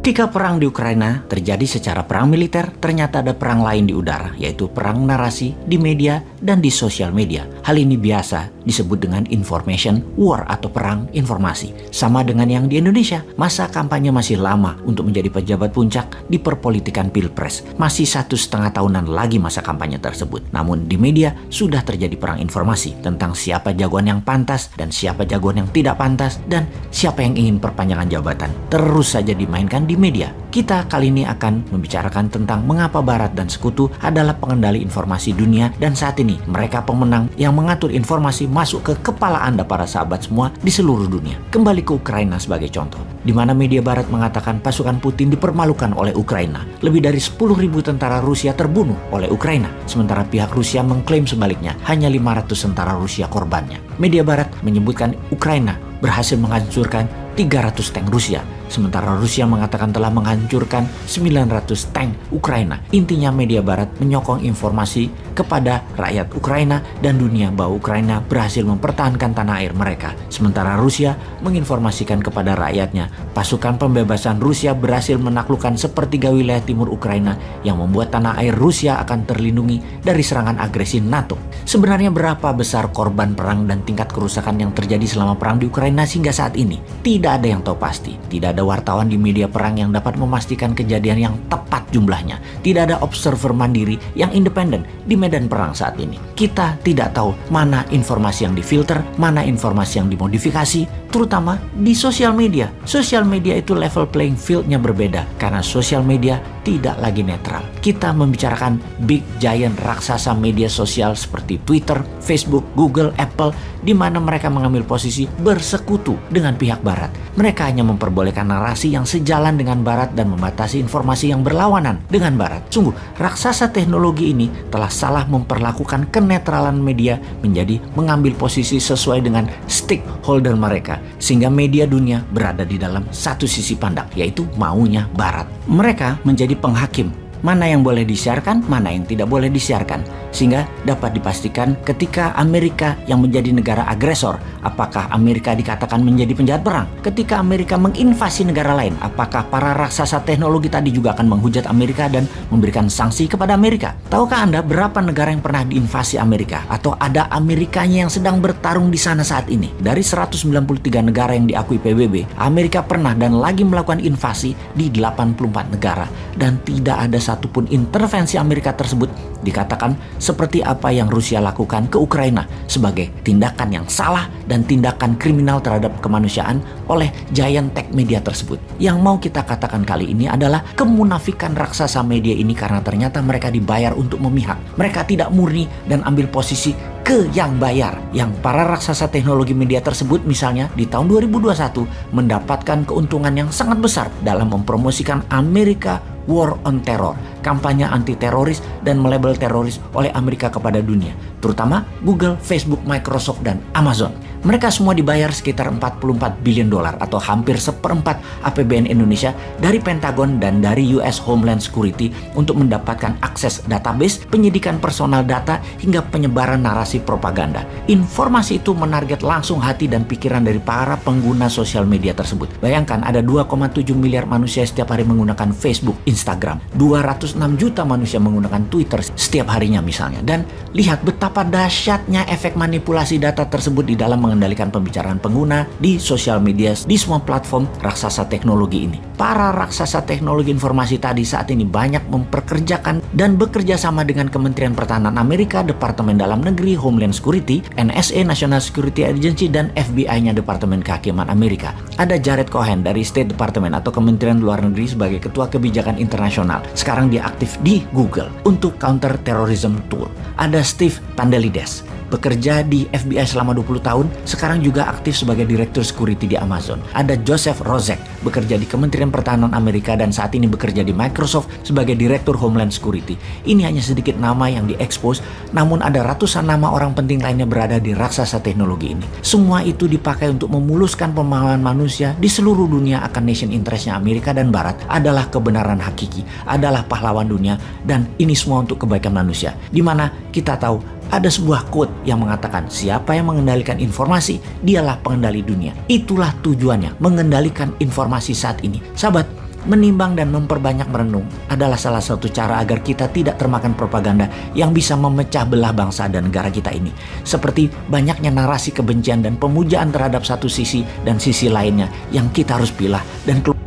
Ketika perang di Ukraina terjadi secara perang militer, ternyata ada perang lain di udara, yaitu perang narasi di media dan di sosial media. Hal ini biasa disebut dengan information war atau perang informasi. Sama dengan yang di Indonesia, masa kampanye masih lama untuk menjadi pejabat puncak di perpolitikan pilpres. Masih 1,5 tahunan lagi masa kampanye tersebut. Namun di media sudah terjadi perang informasi tentang siapa jagoan yang pantas dan siapa jagoan yang tidak pantas dan siapa yang ingin perpanjangan jabatan. Terus saja dimainkan di media. Kita kali ini akan membicarakan tentang mengapa Barat dan Sekutu adalah pengendali informasi dunia dan saat ini mereka pemenang yang mengatur informasi masuk ke kepala Anda para sahabat semua di seluruh dunia. Kembali ke Ukraina sebagai contoh, di mana media Barat mengatakan pasukan Putin dipermalukan oleh Ukraina. Lebih dari 10.000 tentara Rusia terbunuh oleh Ukraina, sementara pihak Rusia mengklaim sebaliknya hanya 500 tentara Rusia korbannya. Media Barat menyebutkan Ukraina berhasil menghancurkan 300 tank Rusia, sementara Rusia mengatakan telah menghancurkan 900 tank Ukraina. Intinya media Barat menyokong informasi kepada rakyat Ukraina dan dunia bahwa Ukraina berhasil mempertahankan tanah air mereka, sementara Rusia menginformasikan kepada rakyatnya pasukan pembebasan Rusia berhasil menaklukkan sepertiga wilayah timur Ukraina yang membuat tanah air Rusia akan terlindungi dari serangan agresi NATO. Sebenarnya berapa besar korban perang dan tingkat kerusakan yang terjadi selama perang di Ukraina hingga saat ini? Tidak ada yang tahu pasti. Tidak ada wartawan di media perang yang dapat memastikan kejadian yang tepat jumlahnya. Tidak ada observer mandiri yang independen di medan perang saat ini. Kita tidak tahu mana informasi yang difilter, mana informasi yang dimodifikasi, terutama di sosial media. Sosial media itu level playing field-nya berbeda karena sosial media tidak lagi netral. Kita membicarakan big giant raksasa media sosial seperti Twitter, Facebook, Google, Apple, di mana mereka mengambil posisi bersekutu dengan pihak Barat. Mereka hanya memperbolehkan narasi yang sejalan dengan Barat dan membatasi informasi yang berlawanan dengan Barat. Sungguh, raksasa teknologi ini telah salah memperlakukan kenetralan media menjadi mengambil posisi sesuai dengan stakeholder mereka, sehingga media dunia berada di dalam satu sisi pandang, yaitu maunya Barat. Mereka menjadi penghakim mana yang boleh disiarkan, mana yang tidak boleh disiarkan, sehingga dapat dipastikan ketika Amerika yang menjadi negara agresor, apakah Amerika dikatakan menjadi penjahat perang? Ketika Amerika menginvasi negara lain, apakah para raksasa teknologi tadi juga akan menghujat Amerika dan memberikan sanksi kepada Amerika? Tahukah Anda berapa negara yang pernah diinvasi Amerika? Atau ada Amerikanya yang sedang bertarung di sana saat ini? Dari 193 negara yang diakui PBB, Amerika pernah dan lagi melakukan invasi di 84 negara, dan tidak ada satupun intervensi Amerika tersebut dikatakan seperti apa yang Rusia lakukan ke Ukraina sebagai tindakan yang salah dan tindakan kriminal terhadap kemanusiaan oleh giant tech media tersebut. Yang mau kita katakan kali ini adalah kemunafikan raksasa media ini karena ternyata mereka dibayar untuk memihak. Mereka tidak murni dan ambil posisi ke yang bayar. Yang para raksasa teknologi media tersebut misalnya di tahun 2021 mendapatkan keuntungan yang sangat besar dalam mempromosikan Amerika War on Terror, kampanye anti-teroris dan melabel teroris oleh Amerika kepada dunia, terutama Google, Facebook, Microsoft, dan Amazon. Mereka semua dibayar sekitar 44 billion dolar atau hampir 1/4 APBN Indonesia dari Pentagon dan dari US Homeland Security untuk mendapatkan akses database, penyidikan personal data, hingga penyebaran narasi propaganda. Informasi itu menarget langsung hati dan pikiran dari para pengguna sosial media tersebut. Bayangkan ada 2,7 miliar manusia setiap hari menggunakan Facebook, Instagram. 206 juta manusia menggunakan Twitter setiap harinya misalnya. Dan lihat betapa dahsyatnya efek manipulasi data tersebut di dalam mengendalikan pembicaraan pengguna di sosial media di semua platform raksasa teknologi ini. Para raksasa teknologi informasi tadi saat ini banyak memperkerjakan dan bekerja sama dengan Kementerian Pertahanan Amerika, Departemen Dalam Negeri, Homeland Security, NSA, National Security Agency, dan FBI-nya Departemen Kehakiman Amerika. Ada Jared Cohen dari State Department atau Kementerian Luar Negeri sebagai Ketua Kebijakan Internasional. Sekarang dia aktif di Google untuk Counter Terrorism Tool. Ada Steve Pandelides, bekerja di FBI selama 20 tahun, sekarang juga aktif sebagai Direktur Security di Amazon. Ada Joseph Rozek, bekerja di Kementerian Pertahanan Amerika dan saat ini bekerja di Microsoft sebagai Direktur Homeland Security. Ini hanya sedikit nama yang diekspos, namun ada ratusan nama orang penting lainnya berada di raksasa teknologi ini. Semua itu dipakai untuk memuluskan pemahaman manusia di seluruh dunia akan nation interestnya Amerika dan Barat adalah kebenaran hakiki, adalah pahlawan dunia, dan ini semua untuk kebaikan manusia. Di mana kita tahu ada sebuah quote yang mengatakan siapa yang mengendalikan informasi, dialah pengendali dunia. Itulah tujuannya, mengendalikan informasi saat ini. Sahabat, Menimbang dan memperbanyak merenung adalah salah satu cara agar kita tidak termakan propaganda yang bisa memecah belah bangsa dan negara kita ini. Seperti banyaknya narasi kebencian dan pemujaan terhadap satu sisi dan sisi lainnya yang kita harus pilah dan keluar.